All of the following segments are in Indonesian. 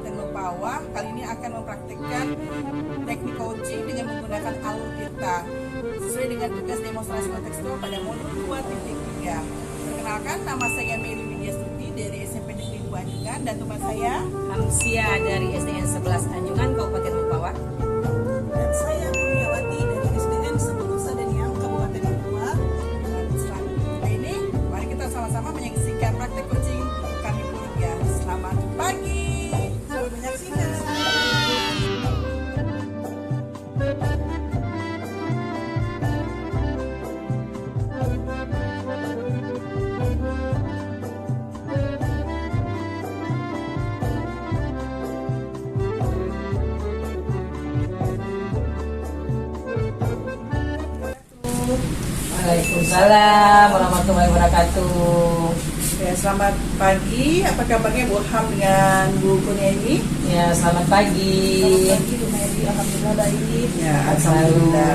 Kabupaten Mempawah kali ini akan mempraktikkan teknik coaching dengan menggunakan alur tirta sesuai dengan tugas demonstrasi kontekstual pada modul 2.3. Perkenalkan, nama saya Mary Widya Stuti dari SMP Negeri 2 Anjungan dan teman saya Hamsia dari SDN 11 Anjungan, Kabupaten Mempawah. Dan saya Kurniawati dari SDN 11 Sadeniang, Kabupaten Mempawah. Selanjutnya ini, mari kita sama-sama menyaksikan praktek coaching kami bertiga. Selamat pagi. Selamat menyaksikan. Waalaikumsalam warahmatullahi wabarakatuh. Ya, selamat pagi. Apa kabarnya Bu Ham dengan Bu Kurniaini? Ya, selamat pagi. Selamat pagi Bu Mary, alhamdulillah baik. Ya, alhamdulillah.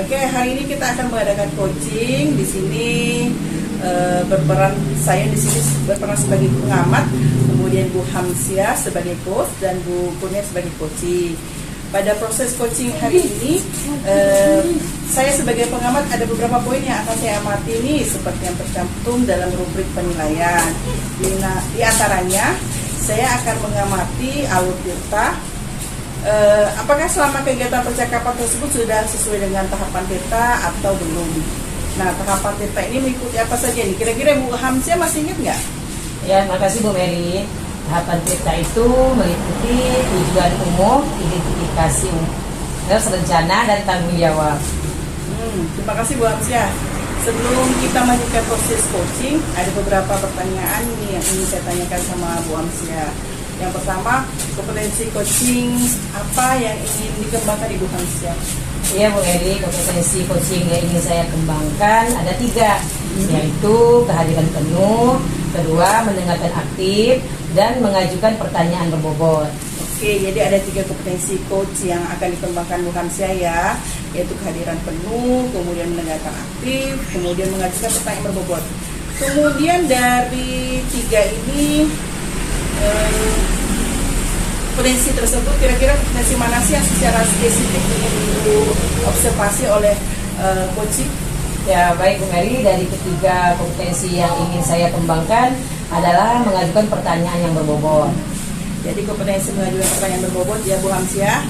Oke, hari ini kita akan mengadakan coaching di sini. Saya di sini berperan sebagai pengamat, kemudian Bu Hamsia sebagai coach dan Bu Kurnia sebagai coaching. Pada proses coaching hari ini, saya sebagai pengamat ada beberapa poin yang akan saya amati nih, seperti yang tercantum dalam rubrik penilaian. Di antaranya, saya akan mengamati alur tirta. Apakah selama kegiatan percakapan tersebut sudah sesuai dengan tahapan tirta atau belum? Nah, tahapan tirta ini mengikuti apa saja nih? Kira-kira Bu Hamsia masih ingat nggak? Ya, makasih Bu Mary. Tahapan tirta itu meliputi tujuan umum, identifikasi terus rencana dan tanggung jawab. Terima kasih Bu Hamsia. Sebelum kita melanjutkan proses coaching, ada beberapa pertanyaan nih yang ingin saya tanyakan sama Bu Hamsia. Yang pertama, kompetensi coaching apa yang ingin dikembangkan Ibu Hamsia? Iya Bu Eri, kompetensi coaching yang ingin saya kembangkan ada 3, yaitu kehadiran penuh, kedua mendengarkan aktif, dan mengajukan pertanyaan berbobot. Oke, jadi ada 3 kompetensi coach yang akan dikembangkan Bu Hamsia ya, yaitu kehadiran penuh, kemudian mendengarkan aktif, kemudian mengajukan pertanyaan berbobot. Kemudian dari 3 ini, kompetensi tersebut kira-kira kompetensi mana sih yang secara spesifik ingin diobservasi oleh coaching? Ya baik Bu Mary, dari ketiga kompetensi yang ingin saya kembangkan adalah mengajukan pertanyaan yang berbobot. Jadi kompetensi mengajukan pertanyaan berbobot ya Bu Hamsia.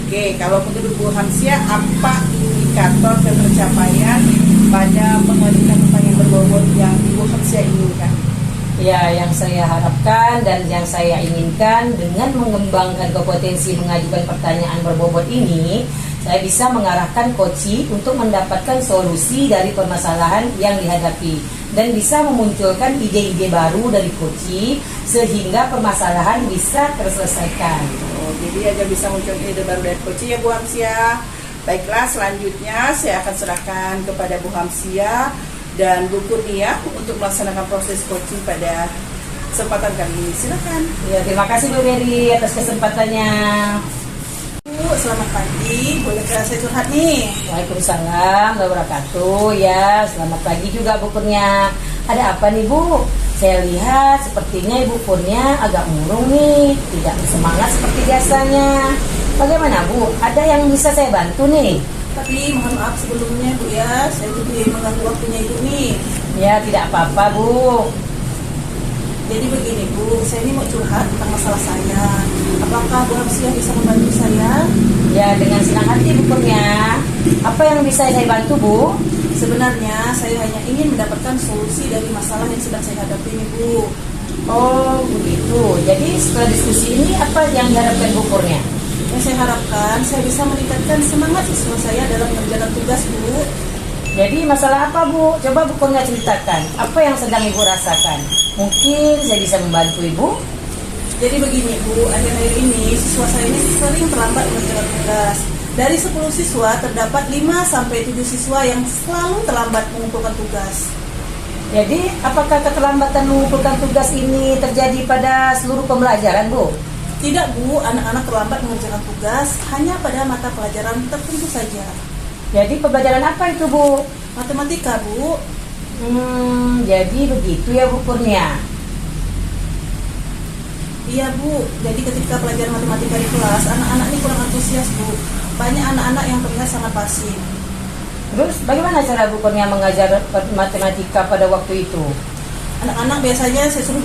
Oke, kalau menurut Bu Hamsia, apa indikator pencapaian pada mengajukan pertanyaan berbobot yang Bu Hamsia inginkan? Ya, yang saya harapkan dan yang saya inginkan dengan mengembangkan kompetensi mengajukan pertanyaan berbobot ini, saya bisa mengarahkan coaching untuk mendapatkan solusi dari permasalahan yang dihadapi dan bisa memunculkan ide-ide baru dari coaching sehingga permasalahan bisa terselesaikan. Oh, jadi agar bisa muncul ide baru dari coaching ya Bu Hamsia. Baiklah, selanjutnya saya akan serahkan kepada Bu Hamsia dan Bu Kurnia untuk melaksanakan proses coaching pada kesempatan kali ini. Silakan. Ya, terima kasih Bu Mary atas kesempatannya. Bu, selamat pagi. Bolehkah saya curhat nih? Waalaikumsalam warahmatullahi wabarakatuh. Ya, selamat pagi juga Bu Kurnia. Ada apa nih Bu? Saya lihat sepertinya Ibu Kurnia agak murung nih, tidak bersemangat seperti biasanya. Bagaimana Bu? Ada yang bisa saya bantu nih? Tapi mohon maaf sebelumnya Bu ya, saya jadi mengganggu waktunya Ibu nih. Ya, tidak apa-apa Bu. Jadi begini Bu, saya ini mau curhat tentang masalah saya. Apakah Bu Hamsia bisa membantu saya? Ya, dengan senang hati Bu Kurnia. Apa yang bisa saya bantu Bu? Sebenarnya saya hanya ingin mendapatkan solusi dari masalah yang sedang saya hadapi ini Bu. Oh, begitu. Jadi setelah diskusi ini apa yang diharapkan Bu Kurnia? Yang saya harapkan saya bisa meningkatkan semangat siswa saya dalam mengerjakan tugas Bu. Jadi masalah apa Bu? Coba Bu Kurnia ceritakan. Apa yang sedang Ibu rasakan? Mungkin saya bisa membantu Ibu. Jadi begini Bu, akhir-akhir ini siswa saya ini sering terlambat mengerjakan tugas. Dari 10 siswa terdapat 5-7 siswa yang selalu terlambat mengumpulkan tugas. Jadi apakah keterlambatan mengumpulkan tugas ini terjadi pada seluruh pembelajaran Bu? Tidak Bu, anak-anak terlambat mengerjakan tugas hanya pada mata pelajaran tertentu saja. Jadi pembelajaran apa itu Bu? Matematika Bu. Jadi begitu ya Bu Kurnia. Iya Bu, jadi ketika pelajaran matematika di kelas, anak-anak ini kurang antusias Bu. Banyak anak-anak yang terlihat sangat pasif. Terus bagaimana cara Bu Kurnia mengajar matematika pada waktu itu? Anak-anak biasanya saya suruh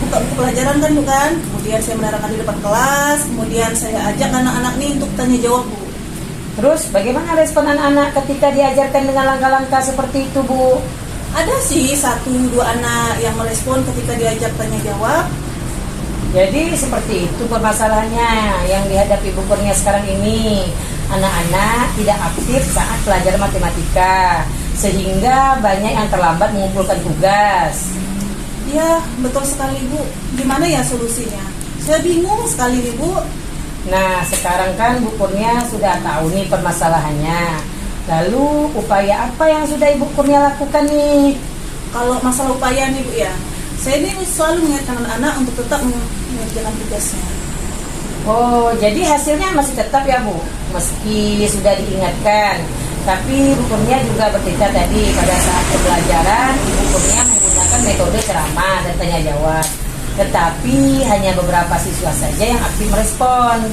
buka buku pelajaran kan bukan, kemudian saya menerangkan di depan kelas, kemudian saya ajak anak-anak ini untuk tanya jawab Bu. Terus bagaimana respon anak-anak ketika diajarkan dengan langkah-langkah seperti itu Bu? Ada sih 1-2 anak yang merespon ketika diajak tanya jawab. Jadi seperti itu permasalahannya yang dihadapi Bu Kurnia sekarang ini. Anak-anak tidak aktif saat belajar matematika, sehingga banyak yang terlambat mengumpulkan tugas. Ya, betul sekali Bu. Gimana ya solusinya? Saya bingung sekali nih Bu. Nah, sekarang kan Bu Kurnia sudah tahu nih permasalahannya. Lalu upaya apa yang sudah Ibu Kurnia lakukan nih? Kalau masalah upaya nih Bu ya, saya ini selalu mengingatkan anak-anak untuk tetap mengerjakan tugasnya. Oh, jadi hasilnya masih tetap ya Bu? Meski sudah diingatkan. Tapi Bu Kurnia juga bercerita tadi pada saat pembelajaran Ibu Kurnia menggunakan metode ceramah dan tanya jawab. Tetapi hanya beberapa siswa saja yang aktif merespon.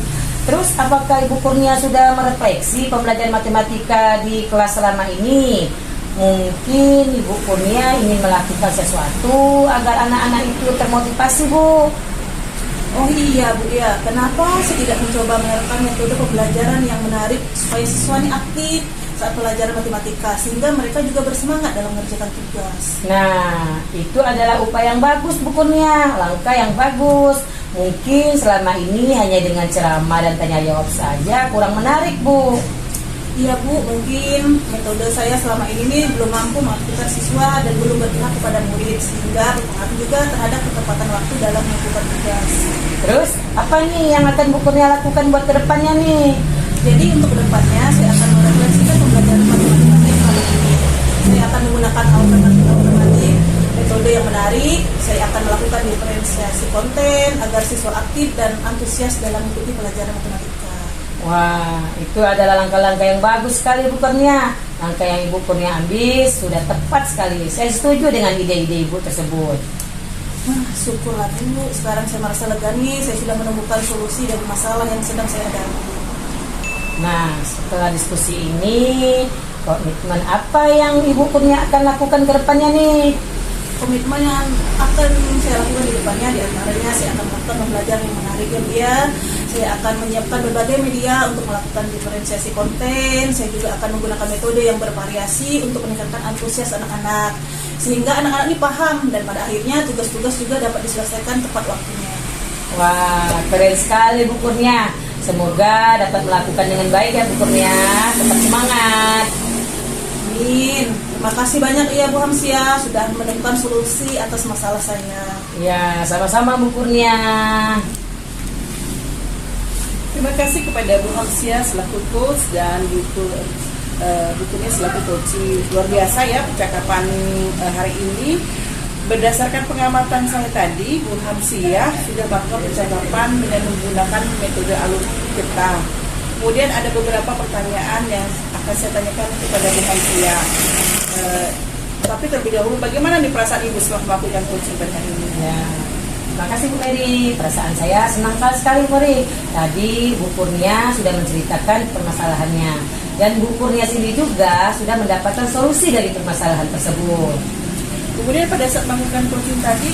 Terus apakah Ibu Kurnia sudah merefleksi pembelajaran matematika di kelas selama ini? Mungkin Ibu Kurnia ingin melakukan sesuatu agar anak-anak itu termotivasi Bu. Oh iya Bu ya, kenapa saya tidak mencoba menerapkan metode pembelajaran yang menarik supaya siswa ini aktif saat pelajaran matematika sehingga mereka juga bersemangat dalam mengerjakan tugas. Nah, itu adalah upaya yang bagus Bu Kurnia, langkah yang bagus. Mungkin selama ini hanya dengan ceramah dan tanya jawab saja kurang menarik Bu. Iya Bu, mungkin metode saya selama ini nih belum mampu mengaktifkan siswa dan belum berpihak kepada murid sehingga berpengaruh juga terhadap ketepatan waktu dalam melakukan tugas. Terus apa nih yang akan Bu Kurnia lakukan buat kedepannya nih? Jadi untuk kedepannya saya akan merefleksikan pembelajaran matematika saya selama ini. Saya akan menggunakan alternatif metode yang menarik. Saya akan melakukan diferensiasi konten agar siswa aktif dan antusias dalam mengikuti pelajaran matematika. Wah, itu adalah langkah-langkah yang bagus sekali Bu Kurnia. Langkah yang Ibu Kurnia ambil sudah tepat sekali. Saya setuju dengan ide-ide Ibu tersebut. Syukurlah Bu, sekarang saya merasa lega nih. Saya sudah menemukan solusi dari masalah yang sedang saya hadapi. Nah, setelah diskusi ini, komitmen apa yang Ibu Kurnia akan lakukan ke depannya nih? Komitmen yang akan saya lakukan di depannya diantaranya saya akan melakukan pembelajaran yang menarik ya Bu ya. Saya akan menyiapkan berbagai media untuk melakukan diferensiasi konten. Saya juga akan menggunakan metode yang bervariasi untuk meningkatkan antusias anak-anak sehingga anak-anak ini paham dan pada akhirnya tugas-tugas juga dapat diselesaikan tepat waktunya. Wah, keren sekali Bu Kurnia. Semoga dapat melakukan dengan baik ya Bu Kurnia. Tetap semangat. Amin. Terima kasih banyak ya Bu Hamsia sudah menemukan solusi atas masalah saya. Ya, sama-sama Bu Kurnia. Terima kasih kepada Bu Hamsia selaku coach dan Bu Kurnia selaku coach. Luar biasa ya percakapan hari ini. Berdasarkan pengamatan saya tadi, Bu Hamsia sudah melakukan percakapan dengan menggunakan metode alur peta. Kemudian ada beberapa pertanyaan yang akan saya tanyakan kepada Bu Hamsia. Tapi terlebih dahulu, bagaimana nih perasaan Ibu setelah melakukan coaching pada hari ini? Ya, terima kasih Bu Mary. Perasaan saya senang sekali Bu Mary. Tadi Bu Kurnia sudah menceritakan permasalahannya dan Bu Kurnia sendiri juga sudah mendapatkan solusi dari permasalahan tersebut. Kemudian pada saat melakukan coaching tadi,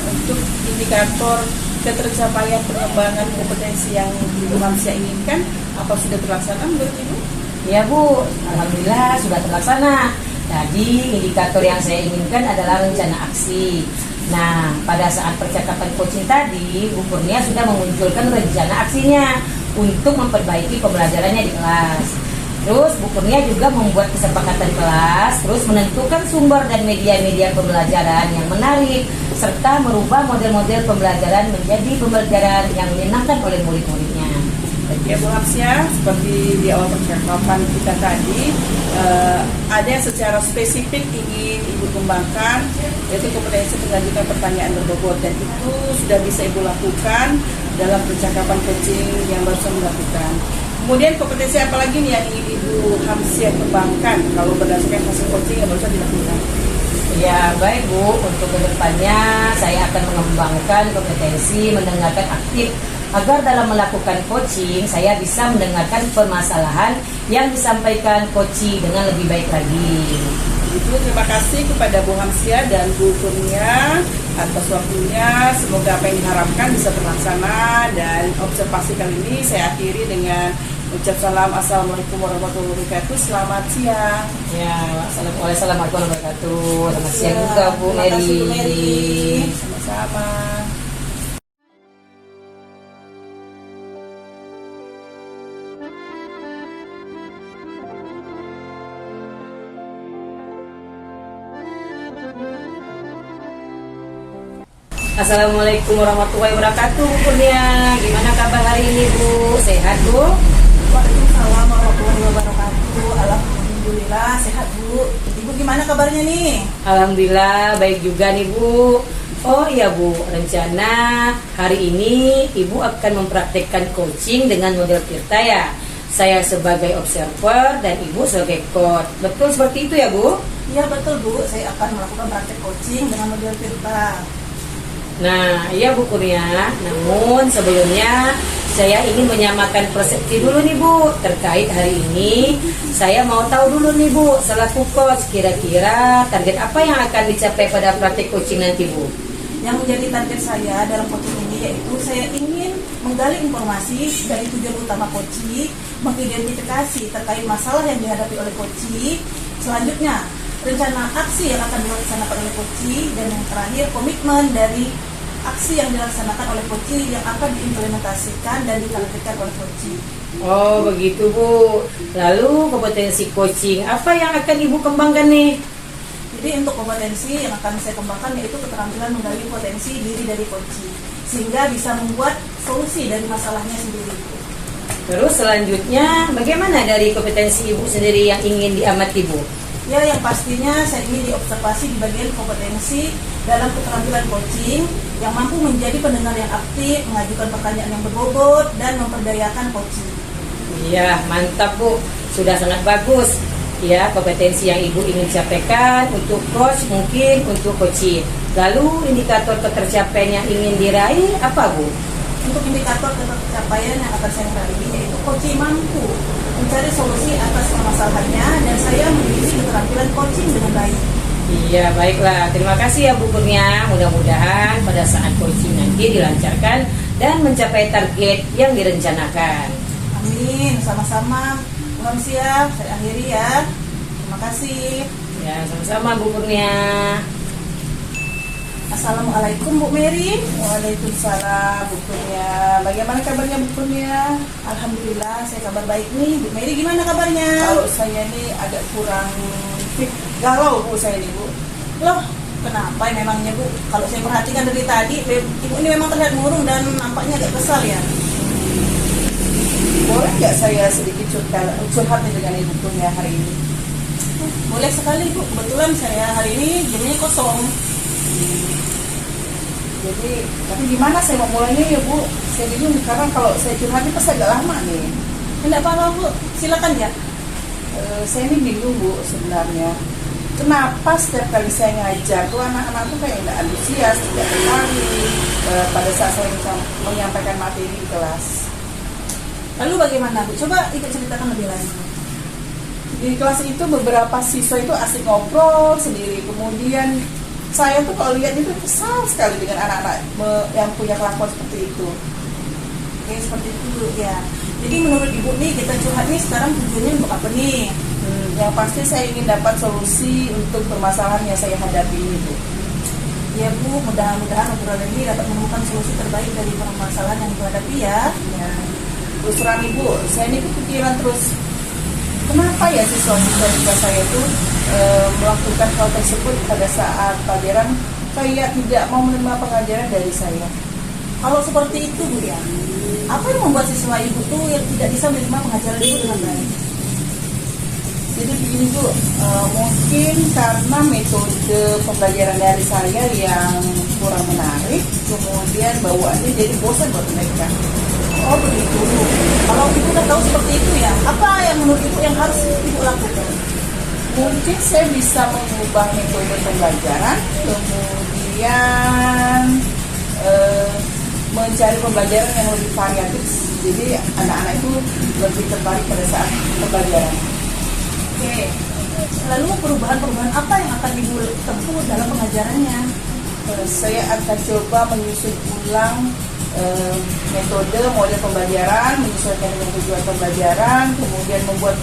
untuk indikator ketercapaian pengembangan kompetensi yang Ibu Hamsia inginkan, apa sudah terlaksana menurut Ibu? Ya Bu, alhamdulillah sudah terlaksana. Tadi indikator yang saya inginkan adalah rencana aksi. Nah, pada saat percakapan coaching tadi, Bu Kurnia sudah memunculkan rencana aksinya untuk memperbaiki pembelajarannya di kelas. Terus Bu Kurnia juga membuat kesepakatan kelas, terus menentukan sumber dan media-media pembelajaran yang menarik, serta merubah model-model pembelajaran menjadi pembelajaran yang menyenangkan oleh murid-muridnya. Ya Bu Hamsia, seperti di awal percakapan kita tadi, ada yang secara spesifik ingin Ibu kembangkan, yaitu kompetensi mengajukan pertanyaan berbobot, dan itu sudah bisa Ibu lakukan dalam percakapan coaching yang baru dilakukan. Kemudian kompetensi apa lagi nih yang ingin Ibu Hamsia kembangkan kalau berdasarkan hasil coaching yang baru dilakukan? Ya, baik Bu. Untuk kedepannya saya akan mengembangkan kompetensi mendengarkan aktif agar dalam melakukan coaching saya bisa mendengarkan permasalahan yang disampaikan coaching dengan lebih baik lagi. Ibu, terima kasih kepada Bu Hamsia dan Bu Kurnia atas waktunya. Semoga apa yang diharapkan bisa terlaksana, dan observasi kali ini saya akhiri dengan ucap salam. Assalamualaikum warahmatullahi wabarakatuh. Selamat siang. Ya, Assalamualaikum warahmatullahi wabarakatuh. Selamat siang juga Bu Terima kasih, Bu Mary. Mary. Sama-sama. Assalamualaikum warahmatullahi wabarakatuh Bu Kurnia. Gimana kabar hari ini Bu? Sehat Bu? Waalaikumsalam warahmatullahi wabarakatuh. Alhamdulillah sehat Bu. Ibu gimana kabarnya nih? Alhamdulillah baik juga nih Bu. Oh iya Bu, rencana hari ini Ibu akan mempraktekkan coaching dengan model Tirta ya. Saya sebagai observer dan Ibu sebagai coach. Betul seperti itu ya Bu? Iya betul Bu, saya akan melakukan praktek coaching dengan model Tirta. Nah, iya Bu Kurnia. Namun sebelumnya saya ingin menyamakan persepsi dulu nih Bu terkait hari ini. Saya mau tahu dulu nih Bu, selaku coach, kira-kira target apa yang akan dicapai pada praktik coaching nanti Bu? Yang menjadi target saya dalam coaching ini yaitu saya ingin menggali informasi dari tujuan utama coaching, mengidentifikasi terkait masalah yang dihadapi oleh coaching. Selanjutnya, rencana aksi yang akan dilaksanakan oleh coaching, dan yang terakhir komitmen dari aksi yang dilaksanakan oleh coaching yang akan diimplementasikan dan ditargetkan oleh coaching. Oh begitu Bu. Lalu kompetensi coaching apa yang akan Ibu kembangkan nih? Jadi untuk kompetensi yang akan saya kembangkan yaitu keterampilan menggali potensi diri dari coaching sehingga bisa membuat solusi dari masalahnya sendiri. Terus selanjutnya bagaimana dari kompetensi Ibu sendiri yang ingin diamati Bu? Ya, yang pastinya saya ingin diobservasi di bagian kompetensi dalam keterampilan coaching yang mampu menjadi pendengar yang aktif, mengajukan pertanyaan yang berbobot, dan memperdayakan coaching. Iya, mantap Bu. Sudah sangat bagus. Ya, kompetensi yang Ibu ingin sampaikan untuk coach mungkin untuk coaching. Lalu indikator ketercapaian yang ingin diraih apa Bu? Untuk indikator ketercapaian yang akan saya raih yaitu coaching mampu mencari solusi atas permasalahannya dan saya memiliki keterampilan coaching dengan baik. Iya, baiklah. Terima kasih ya Bu Kurnia. Mudah-mudahan pada saat coaching nanti dilancarkan dan mencapai target yang direncanakan. Amin. Sama-sama. Bu Hamsia, saya akhiri ya. Terima kasih. Ya, sama-sama Bu Kurnia. Assalamualaikum Bu Mary. Waalaikumsalam Bu Kurnia. Bagaimana kabarnya Bu Kurnia? Alhamdulillah saya kabar baik nih. Bu Mary gimana kabarnya? Kalau saya ini agak kurang fit, galau Bu saya ini Bu. Loh, kenapa memangnya Bu? Kalau saya perhatikan dari tadi, Ibu ini memang terlihat murung dan nampaknya agak kesal ya. Boleh nggak saya sedikit curhat nih dengan Ibu Kurnia hari ini? Boleh sekali Bu, kebetulan saya hari ini jamnya kosong. Jadi, tapi gimana saya mau mulainya ya Bu? Saya bingung karena kalau saya curhat ini pasti agak lama nih. Tidak apa-apa Bu, silakan ya. Saya ini bingung Bu sebenarnya. Kenapa setiap kali saya ngajar tuh anak-anak tuh kayak nggak antusias, tidak tertarik pada saat saya menyampaikan materi di kelas. Lalu bagaimana Bu? Coba ikut ceritakan lebih lanjut. Di kelas itu beberapa siswa itu asik ngobrol sendiri. Kemudian saya tuh kalau lihat itu kesal sekali dengan anak-anak yang punya kelakuan seperti itu. Oke, seperti itu Bu ya. Jadi menurut Ibu nih, kita curhat nih sekarang tujuannya untuk apa nih? Yang pasti saya ingin dapat solusi untuk permasalahan yang saya hadapi ini Bu. Ya Bu, mudah-mudahan obrolan ini dapat menemukan solusi terbaik dari permasalahan yang dihadapi ya. Ya. Terus terang Ibu, saya ini kepikiran terus, kenapa ya siswa-siswa saya itu melakukan hal tersebut pada saat pelajaran kayak tidak mau menerima pengajaran dari saya. Kalau seperti itu Bu ya, apa yang membuat siswa Ibu tuh yang tidak bisa menerima pengajaran Ibu dengan baik? Jadi begini Bu, mungkin karena metode pembelajaran dari saya yang kurang menarik, kemudian bawaannya jadi bosan buat mereka. Oh begitu. Kalau Ibu udah tahu seperti itu ya, apa yang menurut Ibu yang harus Ibu lakukan? Mungkin saya bisa mengubah metode pembelajaran, kemudian mencari pembelajaran yang lebih variatif. Jadi anak-anak itu lebih tertarik pada saat pembelajaran. Oke. Lalu perubahan-perubahan apa yang akan Ibu tempuh dalam pengajarannya? Saya akan coba menyusun ulang metode model pembelajaran, menyesuaikan dengan tujuan pembelajaran, kemudian membuat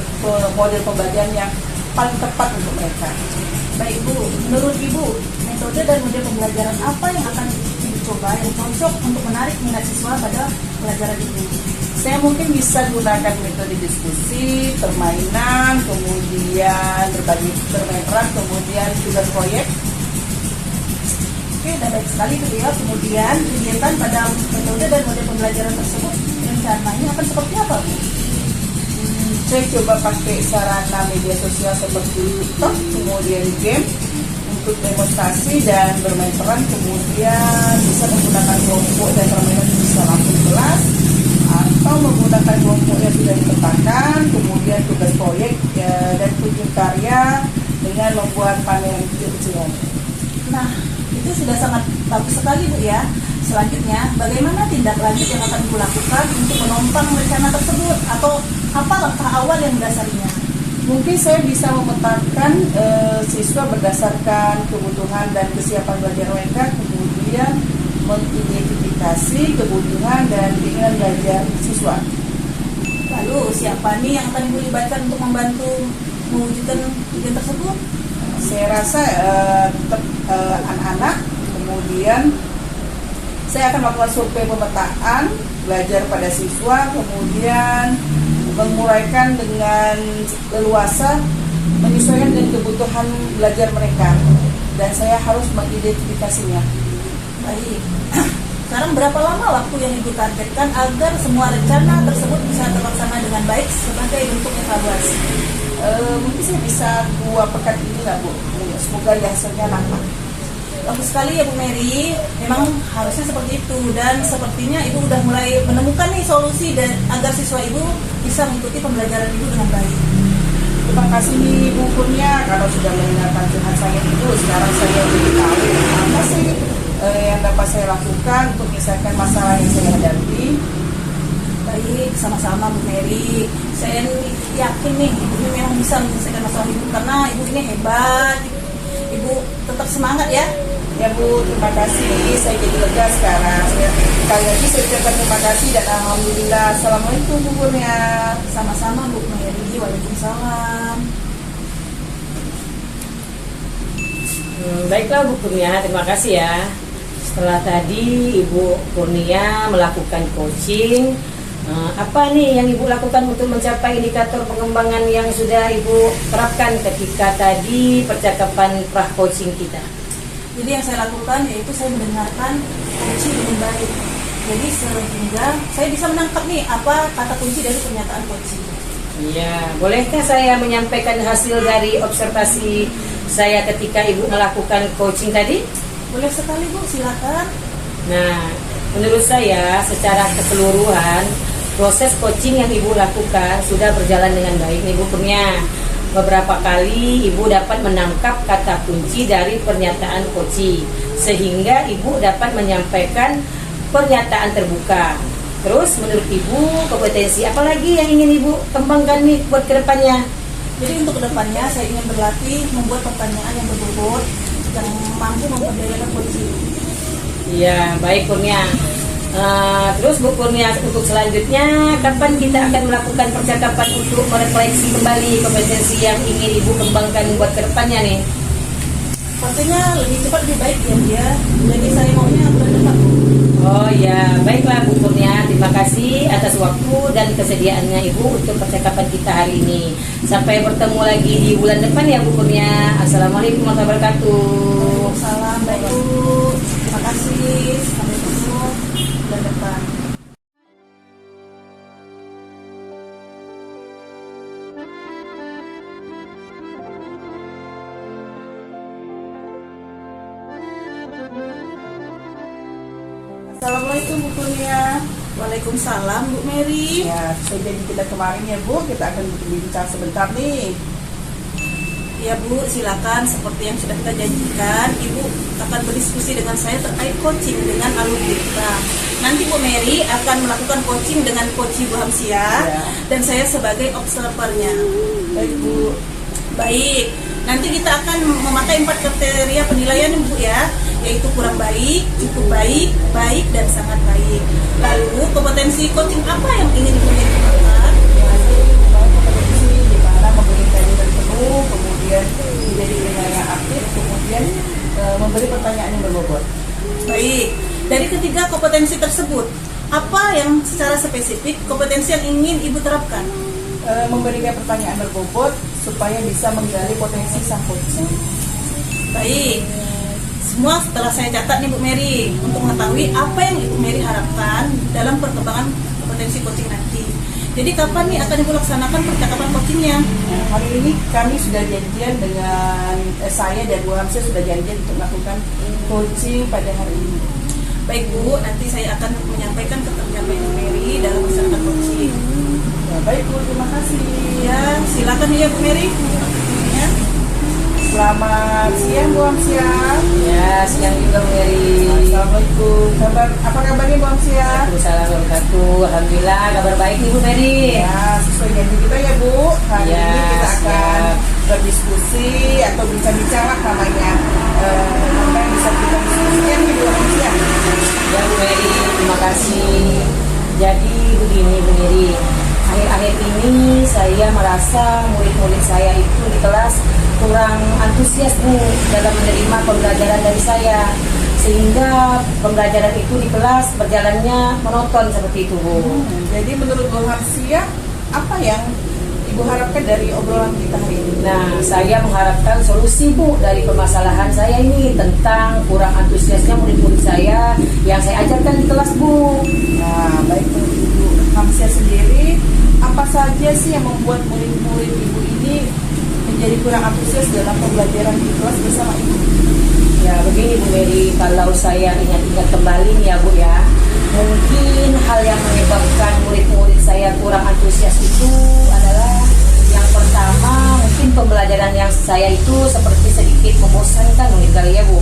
model pembelajaran yang paling tepat untuk mereka. Baik Bu, menurut Ibu, metode dan model pembelajaran apa yang akan Ibu coba yang cocok untuk menarik minat siswa pada pelajaran itu? Saya mungkin bisa gunakan metode diskusi, permainan, kemudian berbagi bermain peran, kemudian tugas proyek. Oke, dan baik sekali Bu ya. Kemudian kegiatan pada metode dan model pembelajaran tersebut rencananya akan seperti apa Bu? Saya coba pakai sarana media sosial seperti TikTok, kemudian game untuk demonstrasi dan bermain peran, kemudian bisa menggunakan kelompok dan permainan bisa langsung kelas, atau menggunakan kelompok yang sudah dipetakan, kemudian tugas proyek dan tunjuk karya dengan membuat pameran kecil-kecilan. Nah, itu sudah sangat bagus sekali Bu ya. Selanjutnya, bagaimana tindak lanjut yang akan Ibu lakukan untuk menopang rencana tersebut? Atau apa langkah awal yang mendasarinya? Mungkin saya bisa memetakan siswa berdasarkan kebutuhan dan kesiapan belajar mereka, kemudian mengidentifikasi kebutuhan dan keinginan belajar siswa. Lalu, siapa nih yang akan Ibu libatkan untuk membantu mewujudkan tujuan tersebut? Saya rasa tetap anak-anak, kemudian saya akan melakukan survei pemetaan belajar pada siswa, kemudian menguraikan dengan leluasa menyesuaikan dengan kebutuhan belajar mereka, dan saya harus mengidentifikasinya. Baik. Sekarang berapa lama waktu yang Ibu targetkan agar semua rencana tersebut bisa terlaksana dengan baik sebagai bentuk evaluasi? Mungkin saya bisa 2 pekan ini lah Bu. Semoga hasilnya nampak. Bagus sekali ya Bu Mary, memang harusnya seperti itu, dan sepertinya Ibu udah mulai menemukan nih solusi dan agar siswa Ibu bisa mengikuti pembelajaran Ibu dengan baik. Terima kasih nih Bu Kurnia karena sudah mendengarkan curhat saya itu. Sekarang saya jadi tahu apa sih yang dapat saya lakukan untuk menyelesaikan masalah yang saya hadapi. Baik, sama-sama Bu Mary. Saya yakin nih Ibu ini memang bisa menyelesaikan masalah Ibu karena Ibu ini hebat. Ibu tetap semangat ya. Ya Bu, terima kasih. Saya jadi lega sekarang. Sekali lagi saya ucapkan terima kasih dan alhamdulillah. Assalamualaikum Bu Kurnia. Sama-sama Bu Mary. Waalaikumsalam. Baiklah Bu Kurnia, terima kasih ya. Setelah tadi Ibu Kurnia melakukan coaching, apa nih yang Ibu lakukan untuk mencapai indikator pengembangan yang sudah Ibu terapkan ketika tadi percakapan pra coaching kita? Jadi yang saya lakukan yaitu saya mendengarkan kunci dengan baik. Jadi sehingga saya bisa menangkap nih apa kata kunci dari pernyataan kunci. Iya, bolehkah saya menyampaikan hasil dari observasi saya ketika Ibu melakukan coaching tadi? Boleh sekali Bu, silakan. Nah, menurut saya secara keseluruhan proses coaching yang Ibu lakukan sudah berjalan dengan baik nih Bu Kurnia. Beberapa kali Ibu dapat menangkap kata kunci dari pernyataan coaching, sehingga Ibu dapat menyampaikan pernyataan terbuka. Terus menurut Ibu kompetensi apa lagi yang ingin Ibu kembangkan nih buat kedepannya? Jadi untuk kedepannya saya ingin berlatih membuat pertanyaan yang berbobot yang mampu memperdayakan kunci. Iya, baik Kurnia. Terus Bu Kurnia, untuk selanjutnya kapan kita akan melakukan percakapan untuk merefleksi kembali kompetensi yang ingin Ibu kembangkan buat kedepannya nih? Pastinya lebih cepat lebih baik ya dia. Jadi saya maunya bulan depan. Oh ya, baiklah Bu Kurnia, terima kasih atas waktu dan kesediaannya Ibu untuk percakapan kita hari ini. Sampai bertemu lagi di bulan depan ya Bu Kurnia. Assalamualaikum warahmatullahi wabarakatuh. Salam baik Bu. Terima kasih. Sampai ketemu bulan depan. Assalamualaikum Bu Kurnia. Waalaikumsalam Bu Mary. Ya, sesuai janji kita kemarin ya Bu, kita akan berbincang sebentar nih. Ya Bu, silakan seperti yang sudah kita janjikan, Ibu akan berdiskusi dengan saya terkait coaching dengan alur kita. Nanti Bu Mary akan melakukan coaching dengan Coach Bu Hamsia dan saya sebagai observernya. Baik Bu. Baik, nanti kita akan memakai 4 kriteria penilaian Bu ya, yaitu kurang baik, cukup baik, baik, dan sangat baik. Lalu kompetensi coaching apa yang ingin Ibu Mary kembangkan? Kompetensi di mana memberi kajian penuh, kemudian menjadi pendengar yang aktif, kemudian memberi pertanyaan yang berbobot. Baik, dari ketiga kompetensi tersebut, apa yang secara spesifik kompetensi yang ingin Ibu terapkan? Memberikan pertanyaan berbobot supaya bisa menggali potensi sang coaching. Baik, semua setelah saya catat nih Bu Mary untuk mengetahui apa yang Ibu Mary harapkan dalam perkembangan kompetensi coaching nanti. Jadi kapan nih akan Ibu laksanakan percakapan coachingnya? Hari ini kami sudah janjian dengan saya dan Bu Hamsia sudah janjian untuk melakukan coaching pada hari ini. Baik Bu, nanti saya akan menyampaikan keterjangkauan Bu Mary dalam melaksanakan coaching. Ya, baik Bu, terima kasih. Ya, silakan ya Bu Mary. Ya. Selamat siang Bu Hamsia. Ya, siang juga Bu Mary. Assalamualaikum. Apa kabarnya Bu Hamsia? Waalaikumsalam warahmatullahi. Alhamdulillah kabar baik nih Bu Mary. Ya, sesuai janji kita ya Bu. Hari Ya, ini kita akan siap. berdiskusi atau bincang-bincang namanya. Apa yang bisa kita diskusikan nih Bu Hamsia? Ya Bu Mary, terima kasih. Jadi begini Bu Mary, akhir-akhir ini saya merasa murid-murid saya itu di kelas kurang antusias Bu dalam menerima pembelajaran dari saya, sehingga pembelajaran itu di kelas berjalannya monoton seperti itu Bu. Jadi menurut Bu Hamsia, apa yang Ibu harapkan dari obrolan kita hari ini? Nah, saya mengharapkan solusi Bu dari permasalahan saya ini tentang kurang antusiasnya murid-murid saya yang saya ajarkan di kelas Bu. Nah, baik menurut Ibu Hamsia sendiri, apa saja sih yang membuat murid-murid Ibu ini menjadi kurang antusias dalam pembelajaran di kelas bersama Ibu? Ya begini Bu Mary, kalau saya ingat-ingat kembali nih ya Bu ya, mungkin hal yang menyebabkan murid-murid saya kurang antusias itu adalah yang pertama, mungkin pembelajaran yang saya itu seperti sedikit membosankan mungkin kali ya Bu,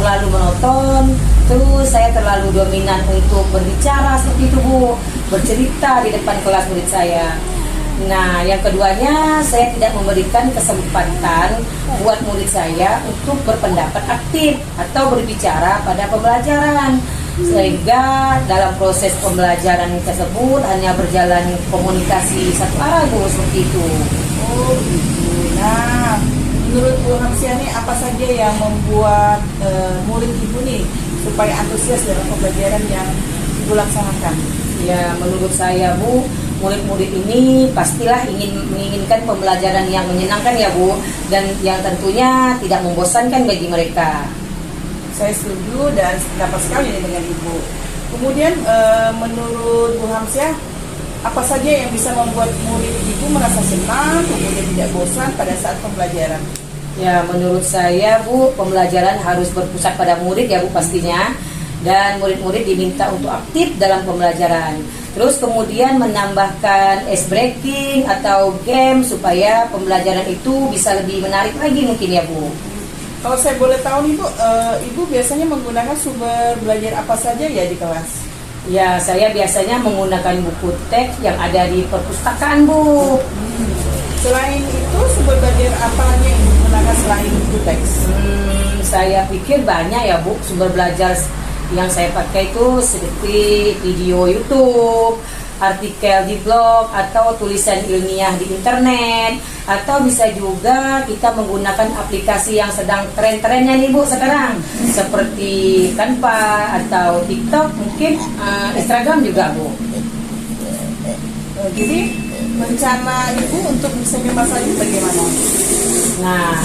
terlalu monoton, terus saya terlalu dominan untuk berbicara seperti itu Bu, bercerita di depan kelas murid saya. Nah, yang keduanya, saya tidak memberikan kesempatan buat murid saya untuk berpendapat aktif atau berbicara pada pembelajaran, sehingga dalam proses pembelajaran tersebut hanya berjalan komunikasi satu arah Bu, seperti itu. Oh gitu. Nah, menurut Bu Hamsia nih, apa saja yang membuat murid Ibu nih supaya antusias dalam pembelajaran yang Ibu laksanakan? Ya, menurut saya Bu, murid-murid ini pastilah menginginkan pembelajaran yang menyenangkan ya Bu, dan yang tentunya tidak membosankan bagi mereka. Saya setuju dan sependapat sekali dengan Ibu. Kemudian menurut Bu Hamsia, apa saja yang bisa membuat murid Ibu merasa senang, kemudian tidak bosan pada saat pembelajaran? Ya, menurut saya Bu, pembelajaran harus berpusat pada murid ya Bu pastinya, dan murid-murid diminta untuk aktif dalam pembelajaran. Terus kemudian menambahkan ice breaking atau game supaya pembelajaran itu bisa lebih menarik lagi mungkin ya Bu. Kalau saya boleh tahu nih Bu, Ibu biasanya menggunakan sumber belajar apa saja ya di kelas? Ya, saya biasanya menggunakan buku teks yang ada di perpustakaan Bu. Selain itu, sumber belajar apa lagi yang Ibu gunakan selain buku teks? Saya pikir banyak ya Bu sumber belajar yang saya pakai itu, seperti video YouTube, artikel di blog, atau tulisan ilmiah di internet, atau bisa juga kita menggunakan aplikasi yang sedang tren-trennya nih Bu sekarang, seperti Canva atau TikTok, mungkin Instagram juga Bu. Jadi rencana Ibu untuk menyelesaikan masalah ini bagaimana? Nah,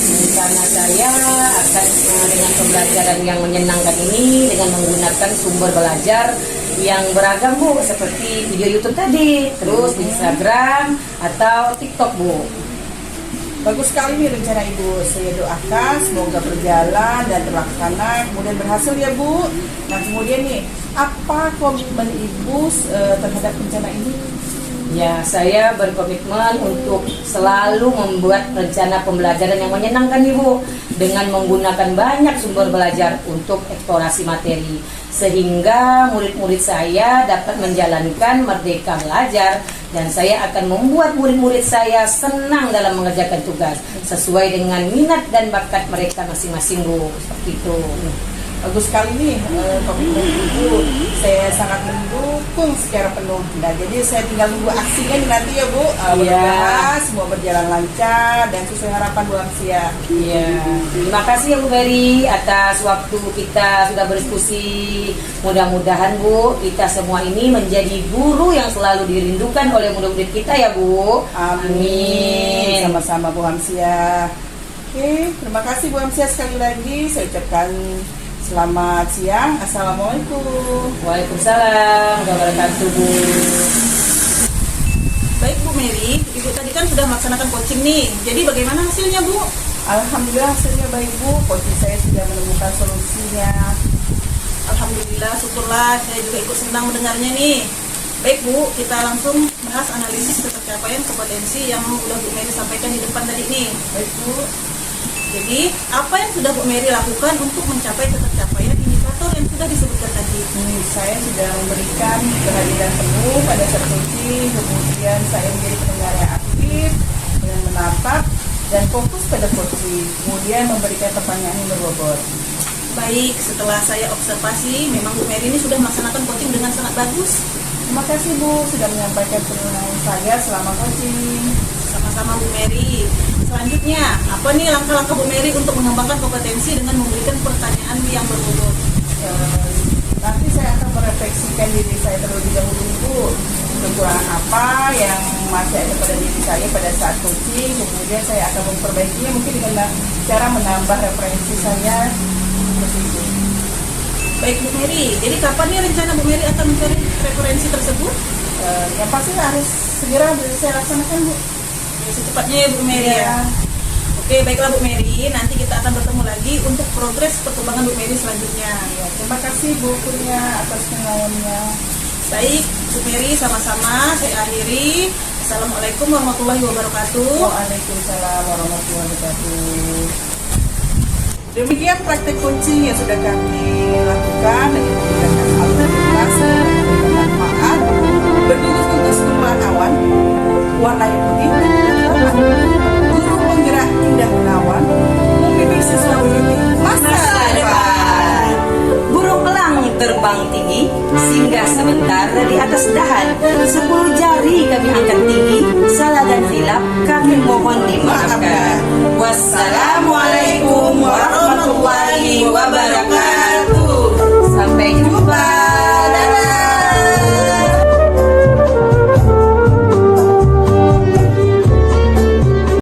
rencana saya akan dengan pembelajaran yang menyenangkan ini dengan menggunakan sumber belajar yang beragam Bu, seperti video YouTube tadi, terus di Instagram atau TikTok Bu. Bagus sekali nih rencana Ibu. Saya doakan semoga berjalan dan terlaksana, kemudian berhasil ya Bu. Nah kemudian nih, apa komitmen Ibu terhadap rencana ini? Ya, saya berkomitmen untuk selalu membuat rencana pembelajaran yang menyenangkan Ibu dengan menggunakan banyak sumber belajar untuk eksplorasi materi sehingga murid-murid saya dapat menjalankan merdeka belajar dan saya akan membuat murid-murid saya senang dalam mengerjakan tugas sesuai dengan minat dan bakat mereka masing-masing Bu. Seperti itu. Bagus sekali nih komitmen Ibu. Saya sangat mendukung secara penuh. Nah, jadi saya tinggal tunggu aksinya nih nanti ya Bu. Mudah-mudahan semua berjalan lancar dan sesuai harapan Bu Hamsia. Iya. Terima kasih ya Bu Mary atas waktu kita sudah berdiskusi. Mudah-mudahan Bu kita semua ini menjadi guru yang selalu dirindukan oleh murid-murid kita ya Bu. Amin. Sama-sama Bu Hamsia. Oke, terima kasih Bu Hamsia sekali lagi. Saya ucapkan selamat siang. Assalamualaikum. Waalaikumsalam warahmatullahi wabarakatuh Bu. Baik Bu Mary, Ibu tadi kan sudah melaksanakan coaching nih. Jadi bagaimana hasilnya Bu? Alhamdulillah hasilnya baik Bu. Coaching saya sudah menemukan solusinya. Alhamdulillah, syukurlah. Saya juga ikut senang mendengarnya nih. Baik Bu, kita langsung bahas analisis tercapaian kompetensi yang udah Bu Mary sampaikan di depan tadi nih. Baik Bu. Jadi, apa yang sudah Bu Mary lakukan untuk mencapai tercapaian indikator yang sudah disebutkan tadi? Saya sudah memberikan kehadiran penuh pada saat coaching, kemudian saya menjadi pendengar yang aktif dengan menatap dan fokus pada coaching, kemudian memberikan pertanyaan yang berbobot. Baik, setelah saya observasi, memang Bu Mary ini sudah melaksanakan coaching dengan sangat bagus. Terima kasih Bu sudah menyampaikan penilaian saya selama coaching. Sama-sama Bu Mary. Selanjutnya, apa nih langkah-langkah Bu Mary untuk mengembangkan kompetensi dengan memberikan pertanyaan yang berbobot? Nanti saya akan merefleksikan diri saya terlebih dahulu Bu. Kekurangan apa yang masih ada pada diri saya pada saat coaching, kemudian saya akan memperbaikinya mungkin dengan cara menambah referensi saya. Seperti itu. Baik Bu Mary, jadi kapan nih rencana Bu Mary akan mencari referensi tersebut? Yang pasti harus segera saya laksanakan Bu. Secepatnya ya Bu Mary ya. Oke, baiklah Bu Mary, nanti kita akan bertemu lagi untuk progres perkembangan Bu Mary selanjutnya. Ya, terima kasih Bu Kurnia atas penilaiannya. Baik, Bu Mary, sama-sama saya akhiri. Assalamualaikum warahmatullahi wabarakatuh. Waalaikumsalam warahmatullahi wabarakatuh. Demikian praktek coaching yang sudah kami lakukan dengan menggunakan aplikasi bermanfaat, bergugus untuk sekumpulan awan, warna yang putih dan kegelapan. Guru penggerak indah menawan, membimbing siswa meniti masa depan. Burung elang terbang tinggi, singgah sebentar di atas dahan. 10 jari kami angkat tinggi, salah dan hilap kami mohon dimaafkan. Wassalamualaikum